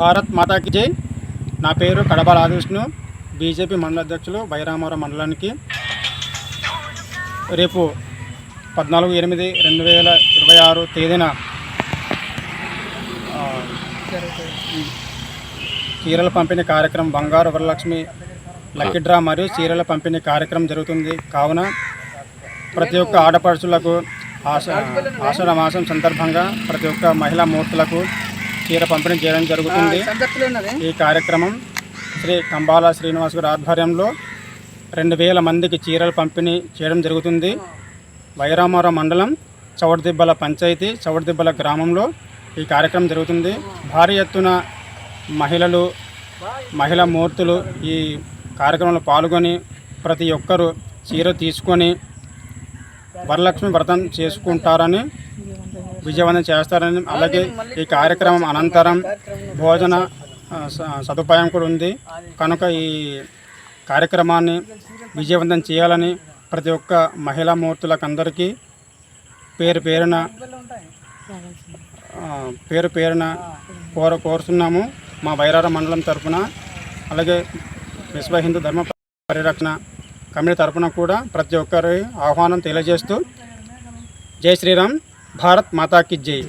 భారత్ మాతాకి జై. నా పేరు కడబాల ఆదివిష్ణు, బీజేపీ మండల అధ్యక్షులు, బైరామవరం మండలానికి. రేపు 14/8/2026 తేదీన చీరల పంపిణీ కార్యక్రమం, బంగారు వరలక్ష్మి లక్కీ డ్రా మరియు చీరల పంపిణీ కార్యక్రమం జరుగుతుంది. కావున ప్రతి ఒక్క ఆడపడుచులకు ఆషాఢ మాసం సందర్భంగా ప్రతి ఒక్క మహిళా మూర్తులకు చీర పంపిణీ చేయడం జరుగుతుంది. ఈ కార్యక్రమం శ్రీ కంబాల శ్రీనివాస్ గారి ఆధ్వర్యంలో 2000 మందికి చీరలు పంపిణీ చేయడం జరుగుతుంది. బైరామవరం మండలం చౌడదిబ్బల పంచాయతీ చౌడదిబ్బల గ్రామంలో ఈ కార్యక్రమం జరుగుతుంది. భారీ ఎత్తున మహిళా మూర్తులు ఈ కార్యక్రమంలో పాల్గొని ప్రతి ఒక్కరూ చీర తీసుకొని వరలక్ష్మి వ్రతం చేసుకుంటారని, విజయవంతం చేస్తారని, అలాగే ఈ కార్యక్రమం అనంతరం భోజన సదుపాయం కూడా ఉంది. కనుక ఈ కార్యక్రమాన్ని విజయవంతం చేయాలని ప్రతి ఒక్క మహిళా మూర్తులకు అందరికీ పేరు పేరున కోరుతున్నాము. మా బైరామవరం మండలం తరఫున, అలాగే విశ్వ హిందూ ధర్మ పరిరక్షణ కమిటీ తరఫున కూడా ప్రతి ఒక్కరి ఆహ్వానం తెలియజేస్తూ జై శ్రీరామ్, భారత్ మాతాకి జై.